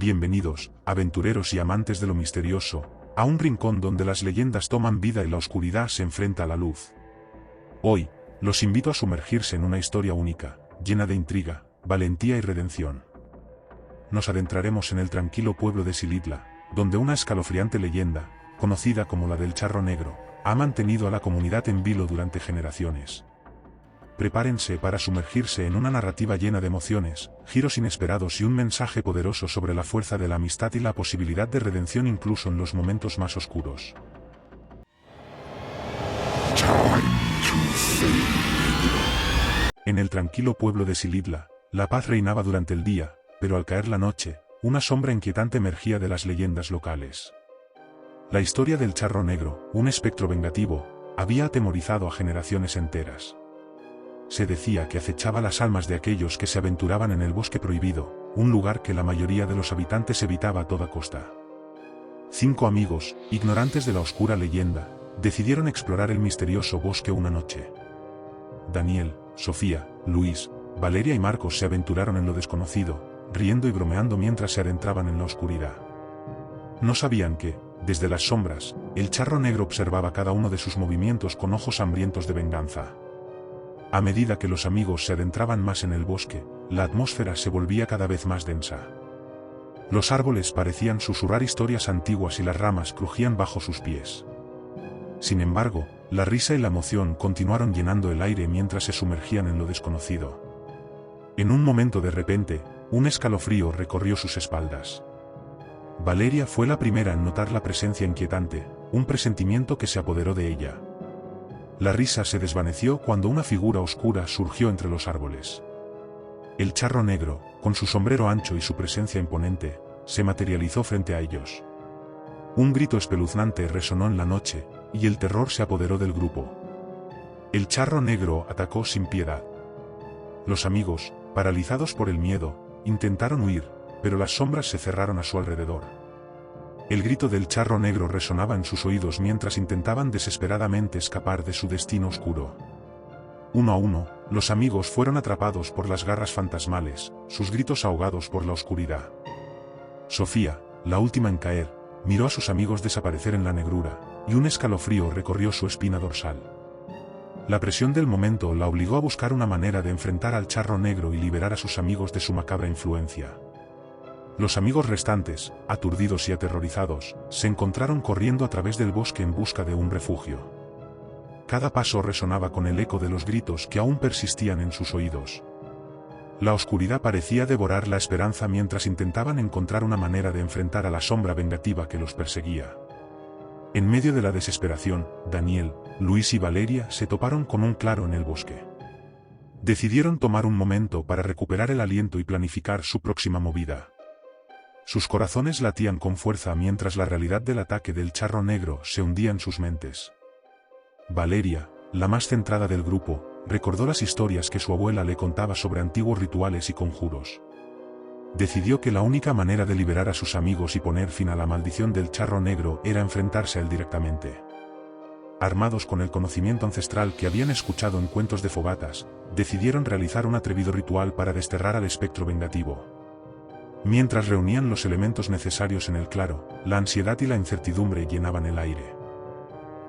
Bienvenidos, aventureros y amantes de lo misterioso, a un rincón donde las leyendas toman vida y la oscuridad se enfrenta a la luz. Hoy, los invito a sumergirse en una historia única, llena de intriga, valentía y redención. Nos adentraremos en el tranquilo pueblo de Silitla, donde una escalofriante leyenda, conocida como la del Charro Negro, ha mantenido a la comunidad en vilo durante generaciones. Prepárense para sumergirse en una narrativa llena de emociones, giros inesperados y un mensaje poderoso sobre la fuerza de la amistad y la posibilidad de redención incluso en los momentos más oscuros. En el tranquilo pueblo de Silitla, la paz reinaba durante el día, pero al caer la noche, una sombra inquietante emergía de las leyendas locales. La historia del Charro Negro, un espectro vengativo, había atemorizado a generaciones enteras. Se decía que acechaba las almas de aquellos que se aventuraban en el bosque prohibido, un lugar que la mayoría de los habitantes evitaba a toda costa. 5 amigos, ignorantes de la oscura leyenda, decidieron explorar el misterioso bosque una noche. Daniel, Sofía, Luis, Valeria y Marcos se aventuraron en lo desconocido, riendo y bromeando mientras se adentraban en la oscuridad. No sabían que, desde las sombras, el Charro Negro observaba cada uno de sus movimientos con ojos hambrientos de venganza. A medida que los amigos se adentraban más en el bosque, la atmósfera se volvía cada vez más densa. Los árboles parecían susurrar historias antiguas y las ramas crujían bajo sus pies. Sin embargo, la risa y la emoción continuaron llenando el aire mientras se sumergían en lo desconocido. En un momento de repente, un escalofrío recorrió sus espaldas. Valeria fue la primera en notar la presencia inquietante, un presentimiento que se apoderó de ella. La risa se desvaneció cuando una figura oscura surgió entre los árboles. El Charro Negro, con su sombrero ancho y su presencia imponente, se materializó frente a ellos. Un grito espeluznante resonó en la noche, y el terror se apoderó del grupo. El Charro Negro atacó sin piedad. Los amigos, paralizados por el miedo, intentaron huir, pero las sombras se cerraron a su alrededor. El grito del Charro Negro resonaba en sus oídos mientras intentaban desesperadamente escapar de su destino oscuro. Uno a uno, los amigos fueron atrapados por las garras fantasmales, sus gritos ahogados por la oscuridad. Sofía, la última en caer, miró a sus amigos desaparecer en la negrura, y un escalofrío recorrió su espina dorsal. La presión del momento la obligó a buscar una manera de enfrentar al Charro Negro y liberar a sus amigos de su macabra influencia. Los amigos restantes, aturdidos y aterrorizados, se encontraron corriendo a través del bosque en busca de un refugio. Cada paso resonaba con el eco de los gritos que aún persistían en sus oídos. La oscuridad parecía devorar la esperanza mientras intentaban encontrar una manera de enfrentar a la sombra vengativa que los perseguía. En medio de la desesperación, Daniel, Luis y Valeria se toparon con un claro en el bosque. Decidieron tomar un momento para recuperar el aliento y planificar su próxima movida. Sus corazones latían con fuerza mientras la realidad del ataque del Charro Negro se hundía en sus mentes. Valeria, la más centrada del grupo, recordó las historias que su abuela le contaba sobre antiguos rituales y conjuros. Decidió que la única manera de liberar a sus amigos y poner fin a la maldición del Charro Negro era enfrentarse a él directamente. Armados con el conocimiento ancestral que habían escuchado en cuentos de fogatas, decidieron realizar un atrevido ritual para desterrar al espectro vengativo. Mientras reunían los elementos necesarios en el claro, la ansiedad y la incertidumbre llenaban el aire.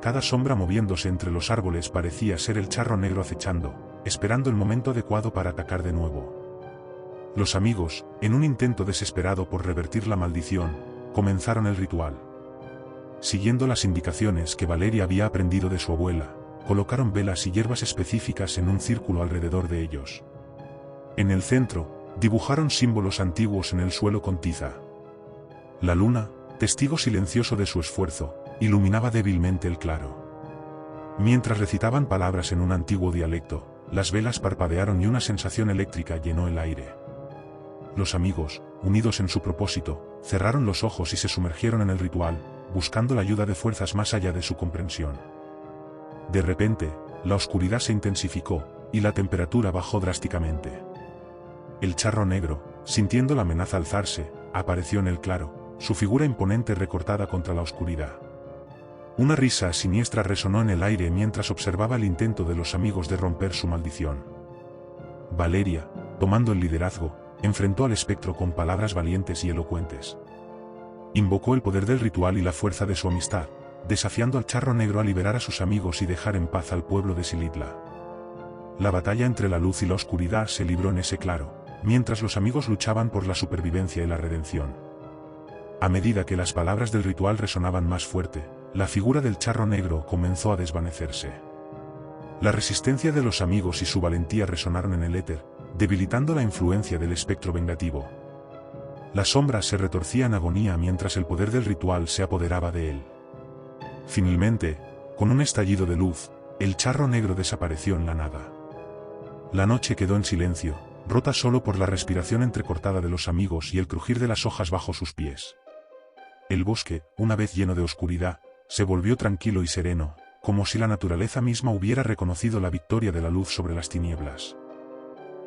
Cada sombra moviéndose entre los árboles parecía ser el Charro Negro acechando, esperando el momento adecuado para atacar de nuevo. Los amigos, en un intento desesperado por revertir la maldición, comenzaron el ritual. Siguiendo las indicaciones que Valeria había aprendido de su abuela, colocaron velas y hierbas específicas en un círculo alrededor de ellos. En el centro, dibujaron símbolos antiguos en el suelo con tiza. La luna, testigo silencioso de su esfuerzo, iluminaba débilmente el claro. Mientras recitaban palabras en un antiguo dialecto, las velas parpadearon y una sensación eléctrica llenó el aire. Los amigos, unidos en su propósito, cerraron los ojos y se sumergieron en el ritual, buscando la ayuda de fuerzas más allá de su comprensión. De repente, la oscuridad se intensificó, y la temperatura bajó drásticamente. El Charro Negro, sintiendo la amenaza alzarse, apareció en el claro, su figura imponente recortada contra la oscuridad. Una risa siniestra resonó en el aire mientras observaba el intento de los amigos de romper su maldición. Valeria, tomando el liderazgo, enfrentó al espectro con palabras valientes y elocuentes. Invocó el poder del ritual y la fuerza de su amistad, desafiando al charro negro a liberar a sus amigos y dejar en paz al pueblo de Silitla. La batalla entre la luz y la oscuridad se libró en ese claro, mientras los amigos luchaban por la supervivencia y la redención. A medida que las palabras del ritual resonaban más fuerte, la figura del charro negro comenzó a desvanecerse. La resistencia de los amigos y su valentía resonaron en el éter, debilitando la influencia del espectro vengativo. La sombra se retorcía en agonía mientras el poder del ritual se apoderaba de él. Finalmente, con un estallido de luz, el charro negro desapareció en la nada. La noche quedó en silencio, rota solo por la respiración entrecortada de los amigos y el crujir de las hojas bajo sus pies. El bosque, una vez lleno de oscuridad, se volvió tranquilo y sereno, como si la naturaleza misma hubiera reconocido la victoria de la luz sobre las tinieblas.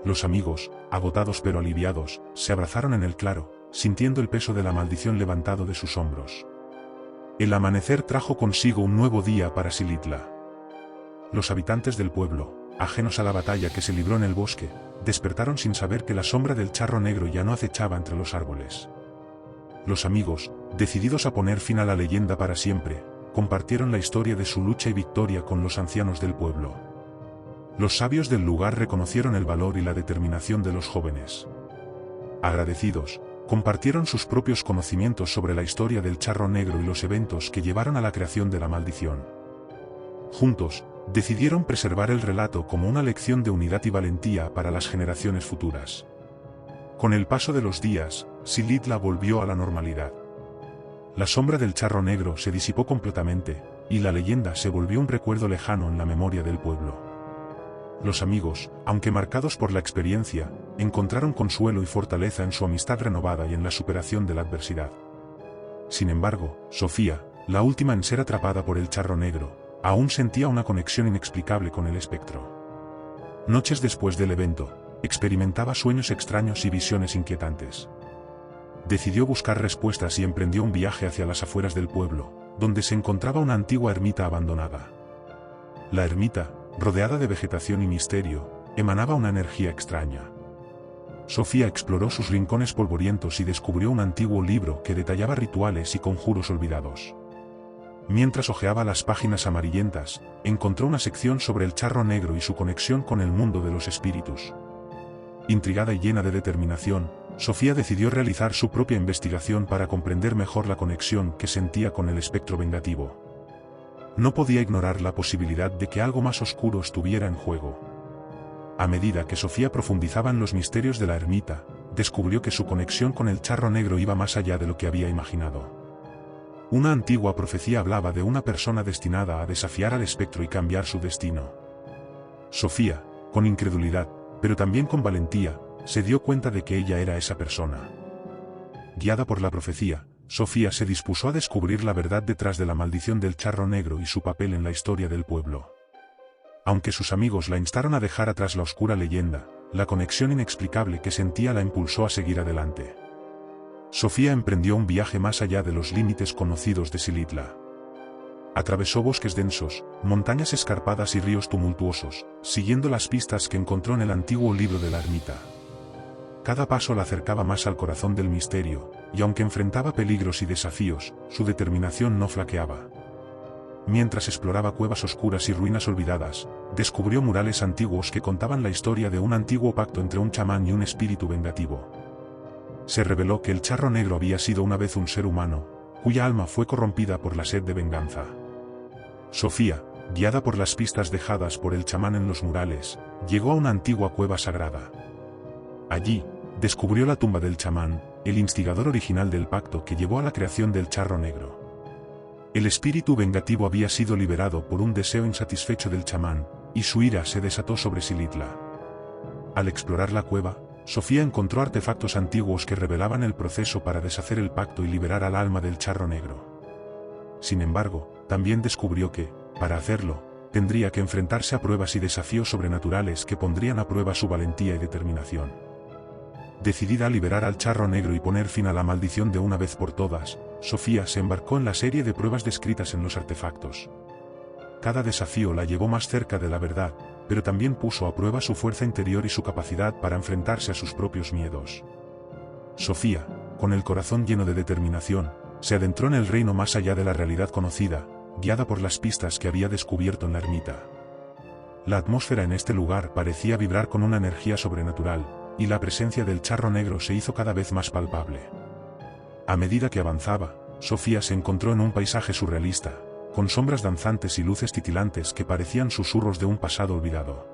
Los amigos, agotados pero aliviados, se abrazaron en el claro, sintiendo el peso de la maldición levantado de sus hombros. El amanecer trajo consigo un nuevo día para Silitla. Los habitantes del pueblo, ajenos a la batalla que se libró en el bosque, despertaron sin saber que la sombra del charro negro ya no acechaba entre los árboles. Los amigos, decididos a poner fin a la leyenda para siempre, compartieron la historia de su lucha y victoria con los ancianos del pueblo. Los sabios del lugar reconocieron el valor y la determinación de los jóvenes. Agradecidos, compartieron sus propios conocimientos sobre la historia del charro negro y los eventos que llevaron a la creación de la maldición. Juntos, decidieron preservar el relato como una lección de unidad y valentía para las generaciones futuras. Con el paso de los días, Silitla volvió a la normalidad. La sombra del charro negro se disipó completamente, y la leyenda se volvió un recuerdo lejano en la memoria del pueblo. Los amigos, aunque marcados por la experiencia, encontraron consuelo y fortaleza en su amistad renovada y en la superación de la adversidad. Sin embargo, Sofía, la última en ser atrapada por el charro negro, aún sentía una conexión inexplicable con el espectro. Noches después del evento, experimentaba sueños extraños y visiones inquietantes. Decidió buscar respuestas y emprendió un viaje hacia las afueras del pueblo, donde se encontraba una antigua ermita abandonada. La ermita, rodeada de vegetación y misterio, emanaba una energía extraña. Sofía exploró sus rincones polvorientos y descubrió un antiguo libro que detallaba rituales y conjuros olvidados. Mientras hojeaba las páginas amarillentas, encontró una sección sobre el charro negro y su conexión con el mundo de los espíritus. Intrigada y llena de determinación, Sofía decidió realizar su propia investigación para comprender mejor la conexión que sentía con el espectro vengativo. No podía ignorar la posibilidad de que algo más oscuro estuviera en juego. A medida que Sofía profundizaba en los misterios de la ermita, descubrió que su conexión con el charro negro iba más allá de lo que había imaginado. Una antigua profecía hablaba de una persona destinada a desafiar al espectro y cambiar su destino. Sofía, con incredulidad, pero también con valentía, se dio cuenta de que ella era esa persona. Guiada por la profecía, Sofía se dispuso a descubrir la verdad detrás de la maldición del charro negro y su papel en la historia del pueblo. Aunque sus amigos la instaron a dejar atrás la oscura leyenda, la conexión inexplicable que sentía la impulsó a seguir adelante. Sofía emprendió un viaje más allá de los límites conocidos de Silitla. Atravesó bosques densos, montañas escarpadas y ríos tumultuosos, siguiendo las pistas que encontró en el antiguo libro de la ermita. Cada paso la acercaba más al corazón del misterio, y aunque enfrentaba peligros y desafíos, su determinación no flaqueaba. Mientras exploraba cuevas oscuras y ruinas olvidadas, descubrió murales antiguos que contaban la historia de un antiguo pacto entre un chamán y un espíritu vengativo. Se reveló que el charro negro había sido una vez un ser humano, cuya alma fue corrompida por la sed de venganza. Sofía, guiada por las pistas dejadas por el chamán en los murales, llegó a una antigua cueva sagrada. Allí, descubrió la tumba del chamán, el instigador original del pacto que llevó a la creación del charro negro. El espíritu vengativo había sido liberado por un deseo insatisfecho del chamán, y su ira se desató sobre Silitla. Al explorar la cueva, Sofía encontró artefactos antiguos que revelaban el proceso para deshacer el pacto y liberar al alma del charro negro. Sin embargo, también descubrió que, para hacerlo, tendría que enfrentarse a pruebas y desafíos sobrenaturales que pondrían a prueba su valentía y determinación. Decidida a liberar al charro negro y poner fin a la maldición de una vez por todas, Sofía se embarcó en la serie de pruebas descritas en los artefactos. Cada desafío la llevó más cerca de la verdad, pero también puso a prueba su fuerza interior y su capacidad para enfrentarse a sus propios miedos. Sofía, con el corazón lleno de determinación, se adentró en el reino más allá de la realidad conocida, guiada por las pistas que había descubierto en la ermita. La atmósfera en este lugar parecía vibrar con una energía sobrenatural, y la presencia del charro negro se hizo cada vez más palpable. A medida que avanzaba, Sofía se encontró en un paisaje surrealista, con sombras danzantes y luces titilantes que parecían susurros de un pasado olvidado.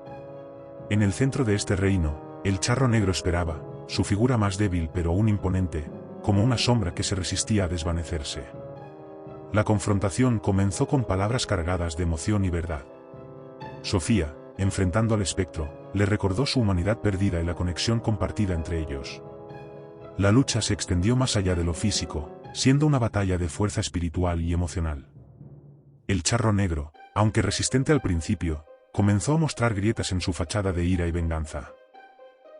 En el centro de este reino, el charro negro esperaba, su figura más débil pero aún imponente, como una sombra que se resistía a desvanecerse. La confrontación comenzó con palabras cargadas de emoción y verdad. Sofía, enfrentando al espectro, le recordó su humanidad perdida y la conexión compartida entre ellos. La lucha se extendió más allá de lo físico, siendo una batalla de fuerza espiritual y emocional. El charro negro, aunque resistente al principio, comenzó a mostrar grietas en su fachada de ira y venganza.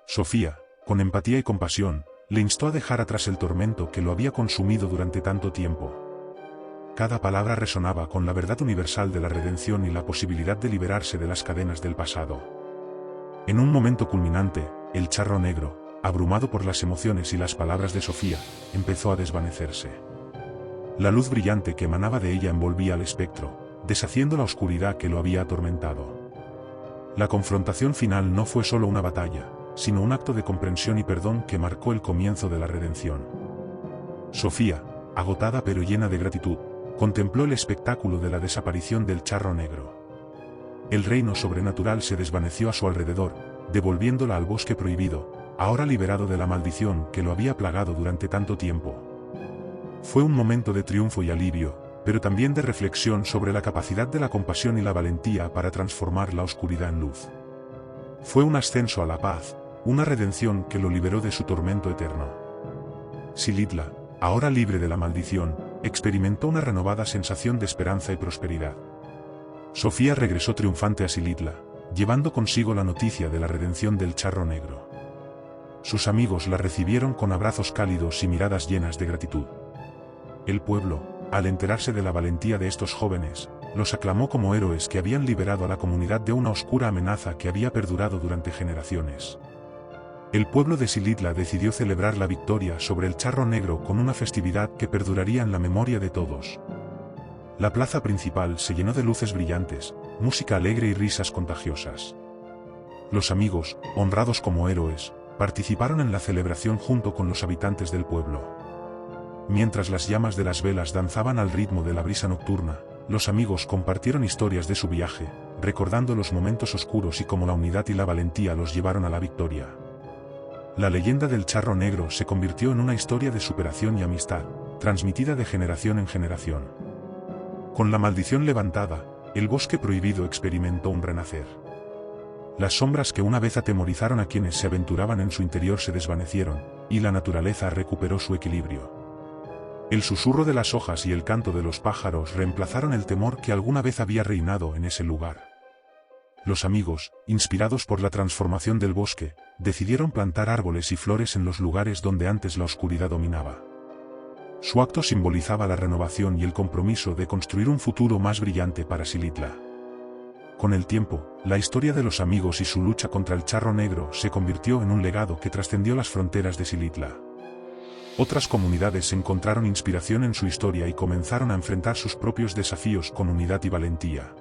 Sofía, con empatía y compasión, le instó a dejar atrás el tormento que lo había consumido durante tanto tiempo. Cada palabra resonaba con la verdad universal de la redención y la posibilidad de liberarse de las cadenas del pasado. En un momento culminante, el charro negro, abrumado por las emociones y las palabras de Sofía, empezó a desvanecerse. La luz brillante que emanaba de ella envolvía al espectro, deshaciendo la oscuridad que lo había atormentado. La confrontación final no fue solo una batalla, sino un acto de comprensión y perdón que marcó el comienzo de la redención. Sofía, agotada pero llena de gratitud, contempló el espectáculo de la desaparición del charro negro. El reino sobrenatural se desvaneció a su alrededor, devolviéndola al bosque prohibido, ahora liberado de la maldición que lo había plagado durante tanto tiempo. Fue un momento de triunfo y alivio, pero también de reflexión sobre la capacidad de la compasión y la valentía para transformar la oscuridad en luz. Fue un ascenso a la paz, una redención que lo liberó de su tormento eterno. Silitla, ahora libre de la maldición, experimentó una renovada sensación de esperanza y prosperidad. Sofía regresó triunfante a Silitla, llevando consigo la noticia de la redención del charro negro. Sus amigos la recibieron con abrazos cálidos y miradas llenas de gratitud. El pueblo, al enterarse de la valentía de estos jóvenes, los aclamó como héroes que habían liberado a la comunidad de una oscura amenaza que había perdurado durante generaciones. El pueblo de Silitla decidió celebrar la victoria sobre el charro negro con una festividad que perduraría en la memoria de todos. La plaza principal se llenó de luces brillantes, música alegre y risas contagiosas. Los amigos, honrados como héroes, participaron en la celebración junto con los habitantes del pueblo. Mientras las llamas de las velas danzaban al ritmo de la brisa nocturna, los amigos compartieron historias de su viaje, recordando los momentos oscuros y cómo la unidad y la valentía los llevaron a la victoria. La leyenda del charro negro se convirtió en una historia de superación y amistad, transmitida de generación en generación. Con la maldición levantada, el bosque prohibido experimentó un renacer. Las sombras que una vez atemorizaron a quienes se aventuraban en su interior se desvanecieron, y la naturaleza recuperó su equilibrio. El susurro de las hojas y el canto de los pájaros reemplazaron el temor que alguna vez había reinado en ese lugar. Los amigos, inspirados por la transformación del bosque, decidieron plantar árboles y flores en los lugares donde antes la oscuridad dominaba. Su acto simbolizaba la renovación y el compromiso de construir un futuro más brillante para Silitla. Con el tiempo, la historia de los amigos y su lucha contra el charro negro se convirtió en un legado que trascendió las fronteras de Silitla. Otras comunidades encontraron inspiración en su historia y comenzaron a enfrentar sus propios desafíos con unidad y valentía.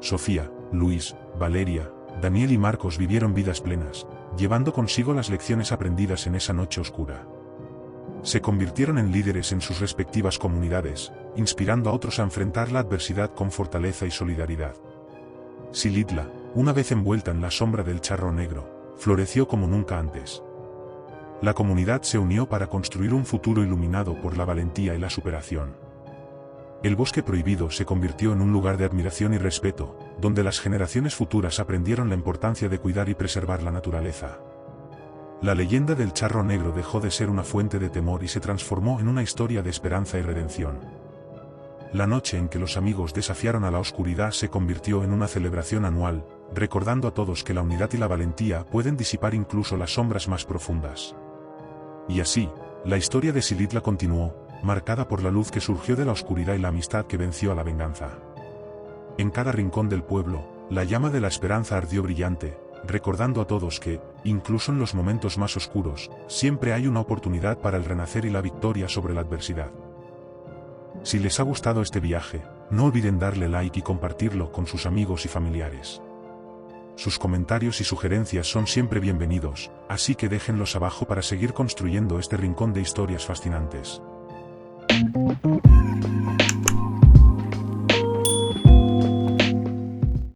Sofía, Luis, Valeria, Daniel y Marcos vivieron vidas plenas, llevando consigo las lecciones aprendidas en esa noche oscura. Se convirtieron en líderes en sus respectivas comunidades, inspirando a otros a enfrentar la adversidad con fortaleza y solidaridad. Silitla, una vez envuelta en la sombra del charro negro, floreció como nunca antes. La comunidad se unió para construir un futuro iluminado por la valentía y la superación. El bosque prohibido se convirtió en un lugar de admiración y respeto, donde las generaciones futuras aprendieron la importancia de cuidar y preservar la naturaleza. La leyenda del charro negro dejó de ser una fuente de temor y se transformó en una historia de esperanza y redención. La noche en que los amigos desafiaron a la oscuridad se convirtió en una celebración anual, recordando a todos que la unidad y la valentía pueden disipar incluso las sombras más profundas. Y así, la historia de Silitla continuó, marcada por la luz que surgió de la oscuridad y la amistad que venció a la venganza. En cada rincón del pueblo, La llama de la esperanza ardió brillante, recordando a todos que, incluso en los momentos más oscuros, siempre hay una oportunidad para el renacer y la victoria sobre la adversidad. Si les ha gustado este viaje, no olviden darle like y compartirlo con sus amigos y familiares. Sus comentarios y sugerencias son siempre bienvenidos, así que déjenlos abajo para seguir construyendo este rincón de historias fascinantes.